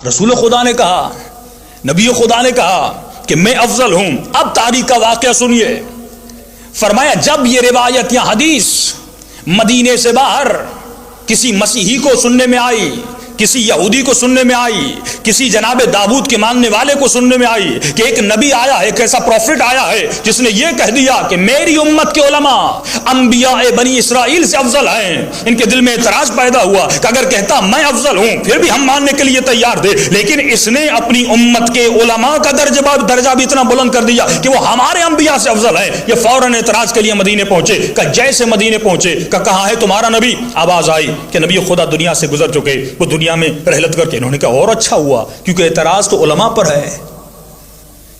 رسول خدا نے کہا، نبی خدا نے کہا کہ میں افضل ہوں۔ اب تاریخ کا واقعہ سنیے، فرمایا جب یہ روایت یا حدیث مدینے سے باہر کسی مسیحی کو سننے میں آئی، کسی یہودی کو سننے میں آئی، کسی جناب داؤد کے ماننے والے کو سننے میں آئی کہ ایک نبی آیا ہے، ایک ایسا پروفٹ آیا ہے جس نے یہ کہہ دیا کہ میری امت کے علماء انبیاء بنی اسرائیل سے افضل ہیں، ان کے دل میں اعتراض پیدا ہوا کہ اگر کہتا میں افضل ہوں پھر بھی ہم ماننے کے لیے تیار تھے، لیکن اس نے اپنی امت کے علماء کا درجہ بھی اتنا بلند کر دیا کہ وہ ہمارے انبیاء سے افضل ہیں۔ یہ فوراً اعتراض کے لیے مدینے پہنچے، کہ جیسے مدینے پہنچے کہ کہاں ہے تمہارا نبی؟ آواز آئی کہ نبی خدا دنیا سے گزر چکے، وہ دنیا میں رحلت کر کے۔ انہوں نے کہا اور اچھا ہوا، کیونکہ اعتراض تو علماء پر ہے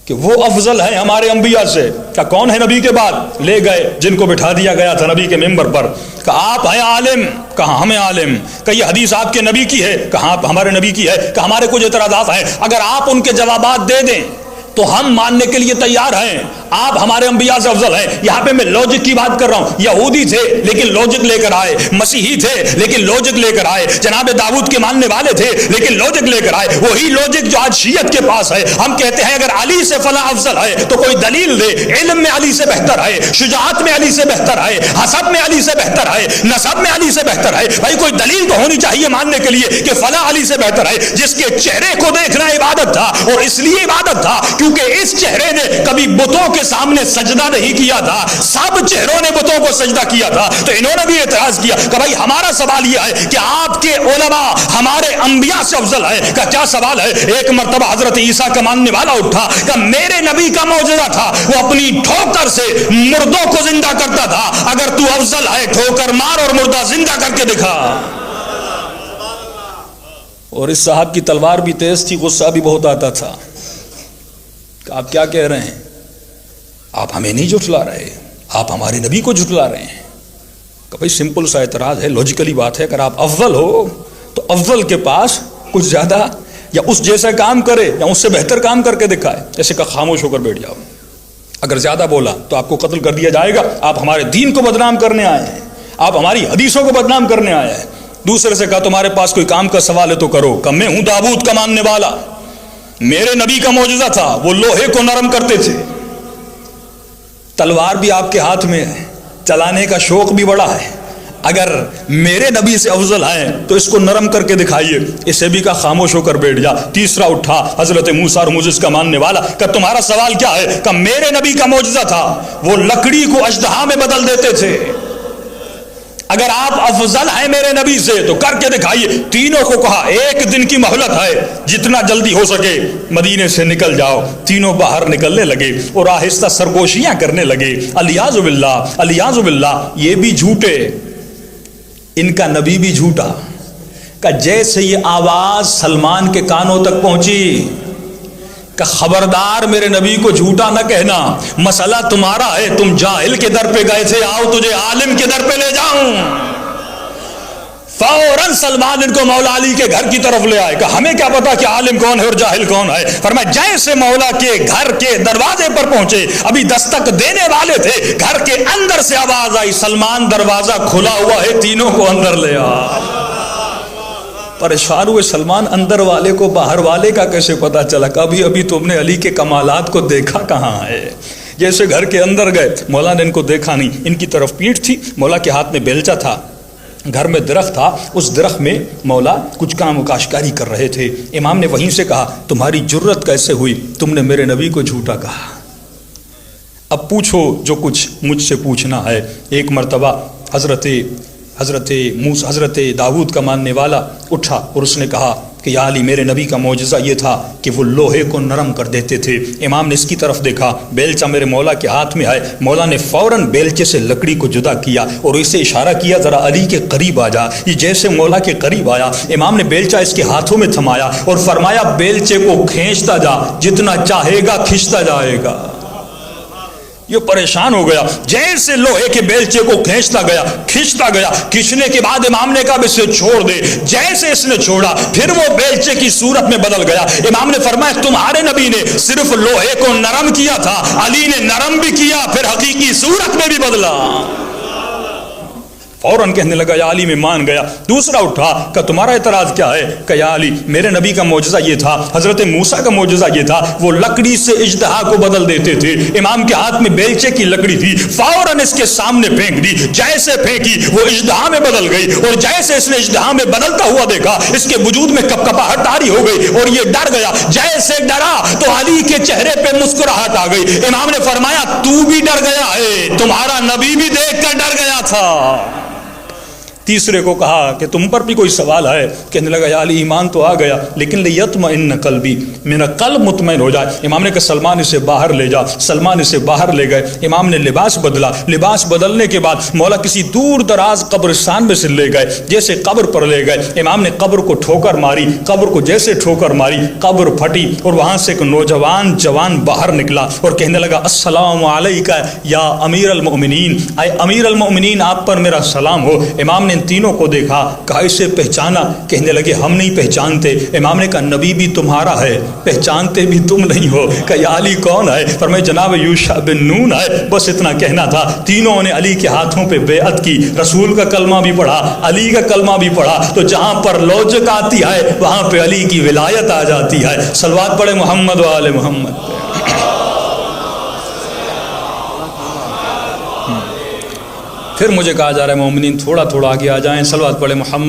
کہ وہ افضل ہیں ہمارے انبیاء سے۔ کہ کون ہے نبی کے بعد؟ لے گئے جن کو بٹھا دیا گیا تھا نبی کے ممبر پر، کہ آپ ہیں عالم؟ کہاں ہمیں عالم؟ کہ یہ حدیث آپ کے نبی کی ہے؟ کہاں ہمارے نبی کی ہے؟ کہ ہمارے کچھ اعتراضات ہیں، اگر آپ ان کے جوابات دے دیں تو ہم ماننے کے لیے تیار ہیں، آپ ہمارے انبیاء سے افضل ہیں۔ یہاں پہ میں لوجک کی بات کر رہا ہوں، یہودی تھے لیکن لوجک لے کر آئے، مسیحی تھے لیکن لوجک لے کر آئے، جناب داؤد کے ماننے والے تھے لیکن لوجک لے کر آئے، وہی لوجک جو آج شیعت کے پاس ہے۔ ہم کہتے ہیں اگر علی سے فلاں افضل ہے تو کوئی دلیل دے، علم میں علی سے بہتر ہے، شجاعت میں علی سے بہتر ہے، حسب میں علی سے بہتر ہے، نسب میں علی سے بہتر ہے۔ بھائی کوئی دلیل تو ہونی چاہیے ماننے کے لیے کہ فلاں علی سے بہتر ہے۔ جس کے چہرے کو دیکھنا عبادت تھا، اور اس لیے عبادت تھا کیونکہ اس چہرے نے کبھی بتوں کے سامنے سجدہ نہیں کیا تھا، سب چہروں نے بتوں کو سجدہ کیا تھا۔ تو انہوں نے بھی اعتراض کیا کہ بھائی ہمارا سوال یہ ہے کہ آپ کے علماء ہمارے انبیاء سے افضل ہے۔ کہ کیا سوال ہے؟ ایک مرتبہ حضرت عیسیٰ کا ماننے والا اٹھا کہ میرے نبی کا معجزہ تھا، وہ اپنی ٹھوکر سے مردوں کو زندہ کرتا تھا، اگر تو افضل ہے ٹھوکر مار اور مردہ زندہ کر کے دکھا۔ اور اس صاحب کی تلوار بھی تیز تھی، غصہ بھی بہت آتا تھا کہ آپ کیا کہہ رہے ہیں؟ آپ ہمیں نہیں جھٹلا رہے، آپ ہمارے نبی کو جھٹلا رہے ہیں۔ کہ بھائی سمپل سا اعتراض ہے، لوجیکلی بات ہے، اگر آپ افضل ہو تو افضل کے پاس کچھ زیادہ یا اس جیسا کام کرے یا اس سے بہتر کام کر کے دکھائے۔ جیسے کہ خاموش ہو کر بیٹھ جاؤ، اگر زیادہ بولا تو آپ کو قتل کر دیا جائے گا، آپ ہمارے دین کو بدنام کرنے آئے ہیں، آپ ہماری حدیثوں کو بدنام کرنے آئے ہیں۔ دوسرے سے کہا تمہارے پاس کوئی کام کا سوال ہے تو کرو، کہ میں ہوں داؤد کا ماننے والا، میرے نبی کا معجزہ تھا، وہ لوہے کو نرم کرتے تھے۔ تلوار بھی آپ کے ہاتھ میں ہے، چلانے کا شوق بھی بڑا ہے، اگر میرے نبی سے افضل ہیں تو اس کو نرم کر کے دکھائیے۔ اسے بھی کہا خاموش ہو کر بیٹھ جا۔ تیسرا اٹھا حضرت موسیٰ اور موسیٰ کا ماننے والا، کہ تمہارا سوال کیا ہے؟ کہ میرے نبی کا معجزہ تھا، وہ لکڑی کو اژدہا میں بدل دیتے تھے، اگر آپ افضل ہیں میرے نبی سے تو کر کے دکھائیے۔ تینوں کو کہا ایک دن کی مہلت ہے، جتنا جلدی ہو سکے مدینے سے نکل جاؤ۔ تینوں باہر نکلنے لگے اور آہستہ سرگوشیاں کرنے لگے، الیاذ باللہ الیاذ باللہ۔ یہ بھی جھوٹے، ان کا نبی بھی جھوٹا۔ کہ جیسے یہ آواز سلمان کے کانوں تک پہنچی کہ خبردار میرے نبی کو جھوٹا نہ کہنا، مسئلہ تمہارا ہے، تم جاہل کے در پہ گئے تھے، آؤ تجھے عالم کے در پہ لے جاؤں۔ فوراً سلمان ان کو مولا علی کے گھر کی طرف لے آئے، کہ ہمیں کیا پتا کہ عالم کون ہے اور جاہل کون ہے۔ فرمایا جیسے مولا کے گھر کے دروازے پر پہنچے، ابھی دستک دینے والے تھے، گھر کے اندر سے آواز آئی سلمان دروازہ کھلا ہوا ہے، تینوں کو اندر لے آ۔ پریشان ہوئے سلمان، اندر والے کو باہر والے کا کیسے پتا چلا؟ کبھی ابھی تم نے علی کے کمالات کو دیکھا کہاں ہے؟ جیسے گھر کے اندر گئے، مولا نے ان کو دیکھا نہیں، ان کی طرف پیٹھ تھی، مولا کے ہاتھ میں بیلچا تھا، گھر میں درخت تھا، اس درخت میں مولا کچھ کام و کاشتکاری کر رہے تھے۔ امام نے وہیں سے کہا تمہاری جرت کیسے ہوئی، تم نے میرے نبی کو جھوٹا کہا، اب پوچھو جو کچھ مجھ سے پوچھنا ہے۔ ایک مرتبہ حضرت داؤد کا ماننے والا اٹھا اور اس نے کہا کہ یا علی میرے نبی کا معجزہ یہ تھا کہ وہ لوہے کو نرم کر دیتے تھے۔ امام نے اس کی طرف دیکھا، بیلچہ میرے مولا کے ہاتھ میں ہے، مولا نے فوراً بیلچے سے لکڑی کو جدا کیا اور اسے اشارہ کیا ذرا علی کے قریب آ جا۔ یہ جیسے مولا کے قریب آیا، امام نے بیلچہ اس کے ہاتھوں میں تھمایا اور فرمایا بیلچے کو کھینچتا جا، جتنا چاہے گا کھینچتا جائے گا۔ یہ پریشان ہو گیا، جیسے لوہے کے بیلچے کو کھینچتا گیا، کھینچنے کے بعد امام نے کہا اسے چھوڑ دے۔ جیسے اس نے چھوڑا پھر وہ بیلچے کی صورت میں بدل گیا۔ امام نے فرمایا تمہارے نبی نے صرف لوہے کو نرم کیا تھا، علی نے نرم بھی کیا، پھر حقیقی صورت میں بھی بدلا۔ فوراً کہنے لگا یا علی میں مان گیا۔ دوسرا اٹھا کہ تمہارا اعتراض کیا ہے؟ کہ یا علی میرے نبی کا معجزہ یہ تھا، حضرت موسیٰ کا معجزہ یہ تھا، وہ لکڑی سے اژدہا کو بدل دیتے تھے۔ امام کے ہاتھ میں بیلچے کی لکڑی تھی، فوراً اس کے سامنے پھینک دی، جیسے پھینکی وہ اژدہا میں بدل گئی، اور جیسے اس نے اژدہا میں بدلتا ہوا دیکھا اس کے وجود میں کپکپاہٹ طاری ہو گئی اور یہ ڈر گیا۔ جیسے ڈرا تو علی کے چہرے پہ مسکراہٹ آ گئی۔ امام نے فرمایا تو بھی ڈر گیا ہے، تمہارا نبی بھی دیکھ کر ڈر گیا تھا۔ تیسرے کو کہا کہ تم پر بھی کوئی سوال ہے؟ کہنے لگا یا علی ایمان تو آ گیا لیکن لیطمئن قلبی، میرا قلب مطمئن ہو جائے۔ امام نے کہا سلمان اسے باہر لے جا۔ سلمان اسے باہر لے گئے۔ امام نے لباس بدلا، لباس بدلنے کے بعد مولا کسی دور دراز قبرستان میں سے لے گئے، جیسے قبر پر لے گئے امام نے قبر کو ٹھوکر ماری، قبر کو جیسے ٹھوکر ماری قبر پھٹی اور وہاں سے ایک نوجوان جوان باہر نکلا اور کہنے لگا السلام علیکہ یا امیر المؤمنین، اے امیر المؤمنین آپ پر میرا سلام ہو۔ امام نے تینوں کو دیکھا، کہا اسے پہچانا؟ کہنے لگے ہم نہیں پہچانتے۔ امام نے کہا نبی بھی تمہارا ہے، پہچانتے بھی تم نہیں ہو۔ کہا یا علی کون ہے؟ فرمایا جناب یوشع بن نون ہے۔ بس اتنا کہنا تھا۔ تینوں نے علی کے ہاتھوں پہ بیعت کی، رسول کا کلمہ بھی پڑھا، علی کا کلمہ بھی پڑھا، تو جہاں پر لوجک آتی ہے وہاں پہ علی کی ولایت آ جاتی ہے۔ صلوات پڑھے محمد و آل محمد۔ پھر مجھے کہا جا رہا ہے مومنین تھوڑا تھوڑا آگے آ جائیں، صلوات پڑھے محمد۔